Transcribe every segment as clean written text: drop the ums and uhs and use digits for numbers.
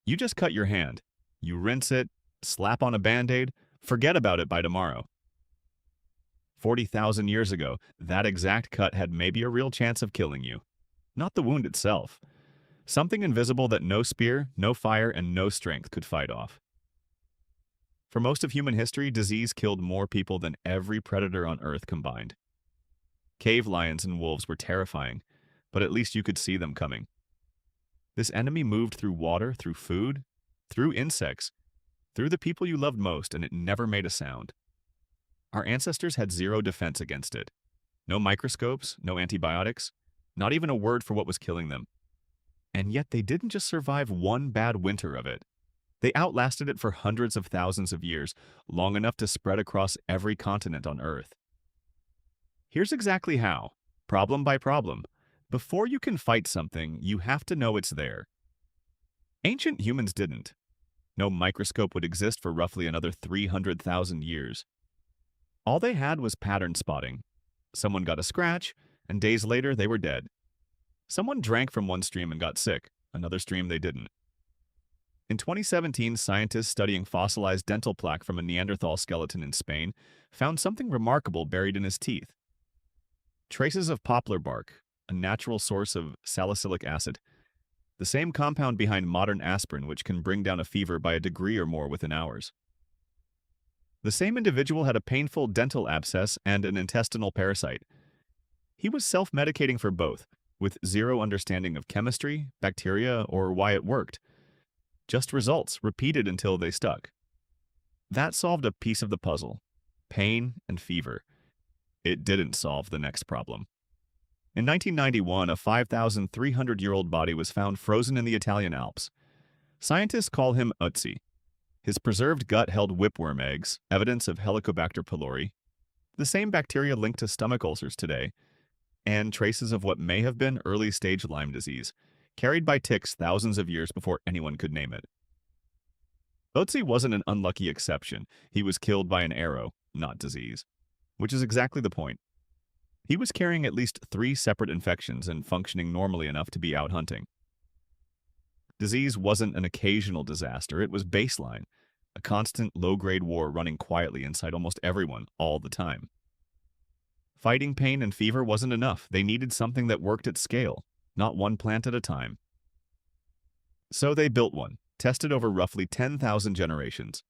You just cut your hand. You rinse it, slap on a band-aid, forget about it by tomorrow. 40,000 years ago, that exact cut had maybe a real chance of killing you. Not the wound itself. Something invisible that no spear, no fire, and no strength could fight off. For most of human history, disease killed more people than every predator on Earth combined. Cave lions and wolves were terrifying, but at least you could see them coming. This enemy moved through water, through food, through insects, through the people you loved most, and it never made a sound. Our ancestors had zero defense against it. No microscopes, no antibiotics, not even a word for what was killing them. And yet they didn't just survive one bad winter of it. They outlasted it for hundreds of thousands of years, long enough to spread across every continent on Earth. Here's exactly how, problem by problem. Before you can fight something, you have to know it's there. Ancient humans didn't. No microscope would exist for roughly another 300,000 years. All they had was pattern spotting. Someone got a scratch, and days later they were dead. Someone drank from one stream and got sick, another stream they didn't. In 2017, scientists studying fossilized dental plaque from a Neanderthal skeleton in Spain found something remarkable buried in his teeth. Traces of poplar bark, a natural source of salicylic acid, the same compound behind modern aspirin which can bring down a fever by a degree or more within hours. The same individual had a painful dental abscess and an intestinal parasite. He was self-medicating for both, with zero understanding of chemistry, bacteria, or why it worked. Just results, repeated until they stuck. That solved a piece of the puzzle: pain and fever. It didn't solve the next problem. In 1991, a 5,300-year-old body was found frozen in the Italian Alps. Scientists call him Ötzi. His preserved gut held whipworm eggs, evidence of Helicobacter pylori, the same bacteria linked to stomach ulcers today, and traces of what may have been early-stage Lyme disease, carried by ticks thousands of years before anyone could name it. Ötzi wasn't an unlucky exception. He was killed by an arrow, not disease. Which is exactly the point. He was carrying at least 3 separate infections and functioning normally enough to be out hunting. Disease wasn't an occasional disaster, it was baseline, a constant low-grade war running quietly inside almost everyone, all the time. Fighting pain and fever wasn't enough. They needed something that worked at scale, not one plant at a time. So they built one, tested over roughly 10,000 generations.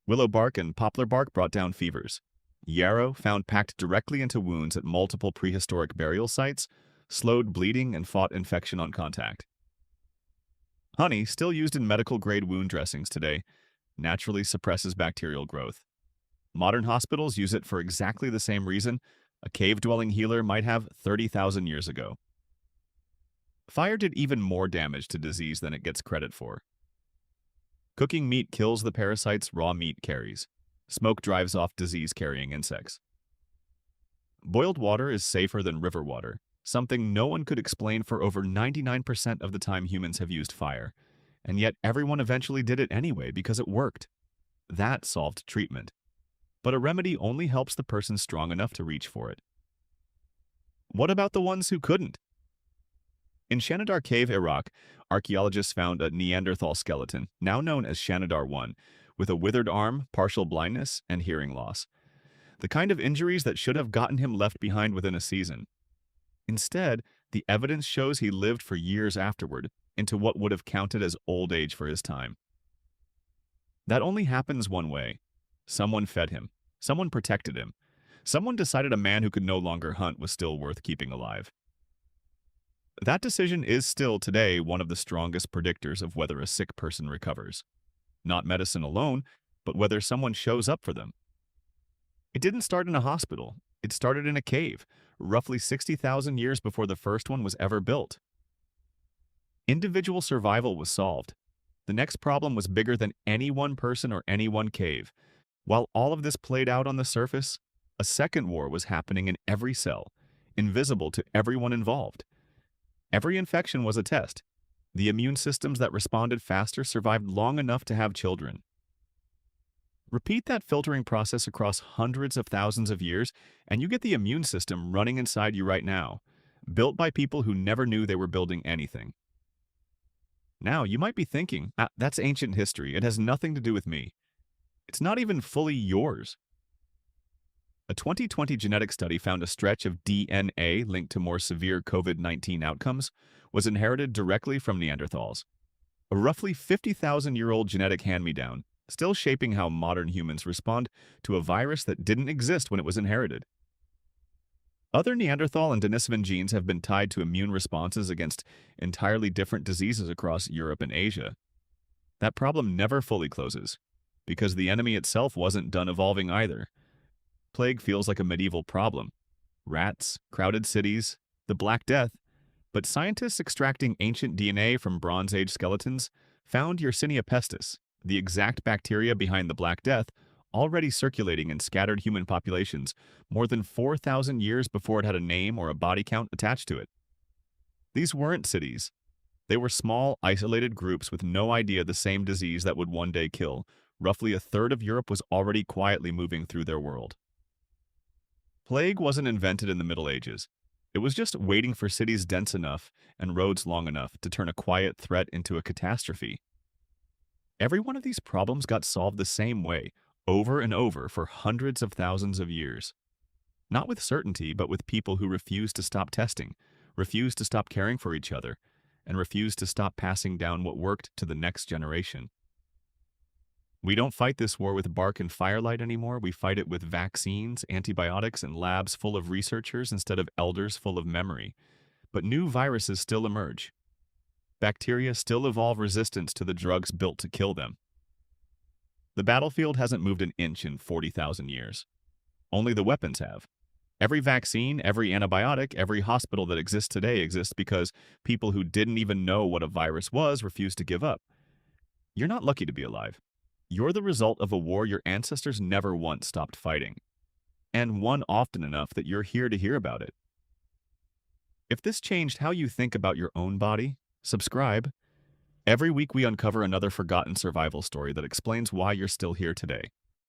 Willow bark and poplar bark brought down fevers. Yarrow, found packed directly into wounds at multiple prehistoric burial sites, slowed bleeding and fought infection on contact. Honey, still used in medical-grade wound dressings today, naturally suppresses bacterial growth. Modern hospitals use it for exactly the same reason a cave-dwelling healer might have 30,000 years ago. Fire did even more damage to disease than it gets credit for. Cooking meat kills the parasites raw meat carries. Smoke drives off disease-carrying insects. Boiled water is safer than river water, something no one could explain for over 99% of the time humans have used fire, and yet everyone eventually did it anyway because it worked. That solved treatment. But a remedy only helps the person strong enough to reach for it. What about the ones who couldn't? In Shanidar Cave, Iraq, archaeologists found a Neanderthal skeleton, now known as Shanidar I, with a withered arm, partial blindness, and hearing loss. The kind of injuries that should have gotten him left behind within a season. Instead, the evidence shows he lived for years afterward, into what would have counted as old age for his time. That only happens one way. Someone fed him. Someone protected him. Someone decided a man who could no longer hunt was still worth keeping alive. That decision is still today one of the strongest predictors of whether a sick person recovers. Not medicine alone, but whether someone shows up for them. It didn't start in a hospital. It started in a cave, roughly 60,000 years before the first one was ever built. Individual survival was solved. The next problem was bigger than any one person or any one cave. While all of this played out on the surface, a second war was happening in every cell, invisible to everyone involved. Every infection was a test. The immune systems that responded faster survived long enough to have children. Repeat that filtering process across hundreds of thousands of years, and you get the immune system running inside you right now, built by people who never knew they were building anything. Now, you might be thinking, that's ancient history. It has nothing to do with me. It's not even fully yours. A 2020 genetic study found a stretch of DNA linked to more severe COVID-19 outcomes was inherited directly from Neanderthals. A roughly 50,000-year-old genetic hand-me-down, still shaping how modern humans respond to a virus that didn't exist when it was inherited. Other Neanderthal and Denisovan genes have been tied to immune responses against entirely different diseases across Europe and Asia. That problem never fully closes, because the enemy itself wasn't done evolving either. Plague feels like a medieval problem. Rats, crowded cities, the Black Death. But scientists extracting ancient DNA from Bronze Age skeletons found Yersinia pestis, the exact bacteria behind the Black Death, already circulating in scattered human populations more than 4,000 years before it had a name or a body count attached to it. These weren't cities. They were small, isolated groups with no idea the same disease that would one day kill. Roughly a third of Europe was already quietly moving through their world. Plague wasn't invented in the Middle Ages. It was just waiting for cities dense enough and roads long enough to turn a quiet threat into a catastrophe. Every one of these problems got solved the same way, over and over for hundreds of thousands of years. Not with certainty, but with people who refused to stop testing, refused to stop caring for each other, and refused to stop passing down what worked to the next generation. We don't fight this war with bark and firelight anymore. We fight it with vaccines, antibiotics, and labs full of researchers instead of elders full of memory. But new viruses still emerge. Bacteria still evolve resistance to the drugs built to kill them. The battlefield hasn't moved an inch in 40,000 years. Only the weapons have. Every vaccine, every antibiotic, every hospital that exists today exists because people who didn't even know what a virus was refused to give up. You're not lucky to be alive. You're the result of a war your ancestors never once stopped fighting, and won often enough that you're here to hear about it. If this changed how you think about your own body, subscribe. Every week we uncover another forgotten survival story that explains why you're still here today.